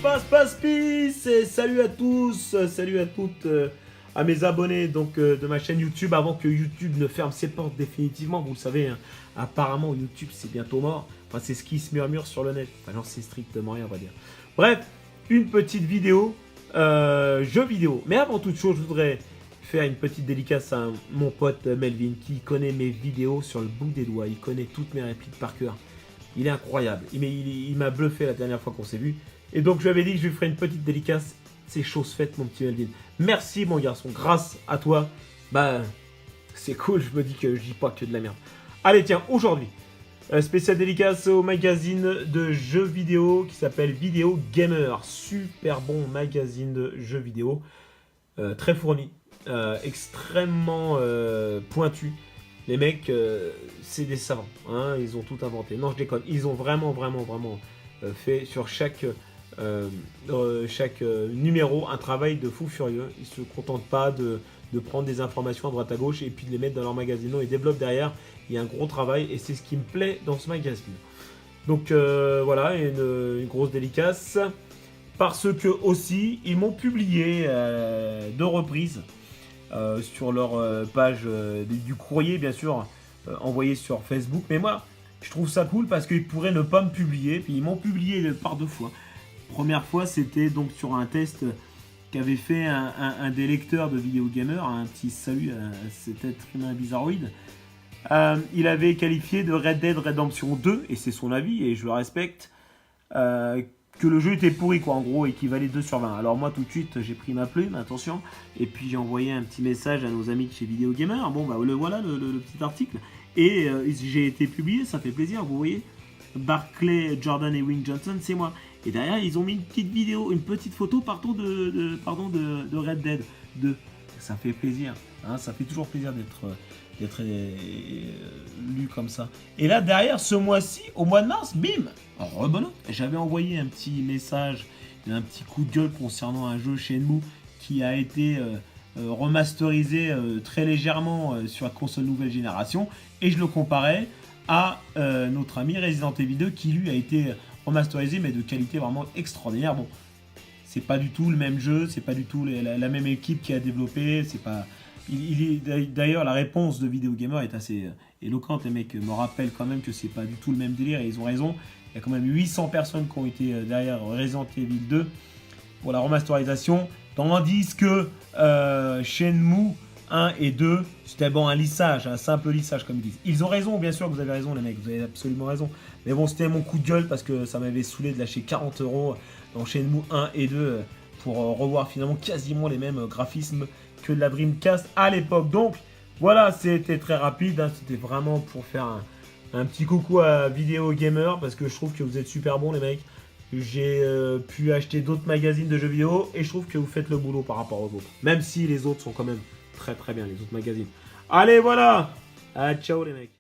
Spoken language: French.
passe, peace. Et salut à tous, salut à toutes, à mes abonnés donc de ma chaîne YouTube. Avant que YouTube ne ferme ses portes définitivement, vous le savez, hein, apparemment YouTube c'est bientôt mort. Enfin, c'est ce qui se murmure sur le net. Enfin, j'en sais strictement rien, on va dire. Bref, une petite vidéo, jeu vidéo. Mais avant toute chose, je voudrais faire une petite dédicace à mon pote Melvin qui connaît mes vidéos sur le bout des doigts. Il connaît toutes mes répliques par cœur. Il est incroyable. Il m'a bluffé la dernière fois qu'on s'est vu. Et donc, je lui avais dit que je lui ferais une petite dédicace. C'est chose faite, mon petit Melvin. Merci, mon garçon. Grâce à toi, bah, c'est cool. Je me dis que je dis pas que de la merde. Allez, tiens, aujourd'hui, spécial dédicace au magazine de jeux vidéo qui s'appelle Vidéo Gamer. Super bon magazine de jeux vidéo. Très fourni. Extrêmement pointu. Les mecs, c'est des savants, hein, ils ont tout inventé. Non, je déconne, ils ont vraiment fait sur chaque numéro un travail de fou furieux. Ils se contentent pas de prendre des informations à droite à gauche et puis de les mettre dans leur magazine. Non, ils développent derrière, il y a un gros travail et c'est ce qui me plaît dans ce magazine. Donc voilà, une grosse dédicace. Parce que aussi, ils m'ont publié 2 reprises. Sur leur page du courrier, bien sûr, envoyé sur Facebook. Mais moi, je trouve ça cool parce qu'ils pourraient ne pas me publier. Puis ils m'ont publié par 2 fois. Première fois, c'était donc sur un test qu'avait fait un des lecteurs de Vidéo Gamer. Un petit salut à cet être humain bizarroïde. Il avait qualifié de Red Dead Redemption 2, et c'est son avis, et je le respecte, que le jeu était pourri, quoi, en gros, et qu'il valait 2 sur 20. Alors moi, tout de suite, j'ai pris ma plume, attention, et puis j'ai envoyé un petit message à nos amis de chez Vidéo Gamer. Bon, bah voilà le petit article, et j'ai été publié, ça fait plaisir, vous voyez. Barclay, Jordan et Wing Johnson, c'est moi. Et derrière, ils ont mis une petite vidéo, une petite photo, de Red Dead 2. Ça fait plaisir, hein, ça fait toujours plaisir d'être lu comme ça. Et là, derrière, ce mois-ci, au mois de mars, bim, rebelote. J'avais envoyé un petit message, un petit coup de gueule concernant un jeu Shenmue qui a été remasterisé très légèrement sur la console nouvelle génération. Et je le comparais à notre ami Resident Evil 2 qui lui a été remasterisé mais de qualité vraiment extraordinaire. Bon, c'est pas du tout le même jeu, c'est pas du tout la même équipe qui a développé, c'est pas... D'ailleurs, la réponse de Vidéo Gamer est assez éloquente. Les mecs me rappellent quand même que c'est pas du tout le même délire et ils ont raison. Il y a quand même 800 personnes qui ont été derrière Resident Evil 2 pour la remasterisation. Tandis que Shenmue 1 et 2, c'était bon, un lissage, un simple lissage comme ils disent. Ils ont raison, bien sûr que vous avez raison les mecs, vous avez absolument raison. Mais bon, c'était mon coup de gueule parce que ça m'avait saoulé de lâcher 40 € dans Shenmue 1 et 2 pour revoir finalement quasiment les mêmes graphismes que de la Dreamcast à l'époque. Donc voilà, c'était très rapide, hein, c'était vraiment pour faire un petit coucou à Vidéo Gamer parce que je trouve que vous êtes super bons les mecs. J'ai pu acheter d'autres magazines de jeux vidéo et je trouve que vous faites le boulot par rapport aux autres. Même si les autres sont quand même très bien, les autres magazines. Allez, voilà, ciao les mecs.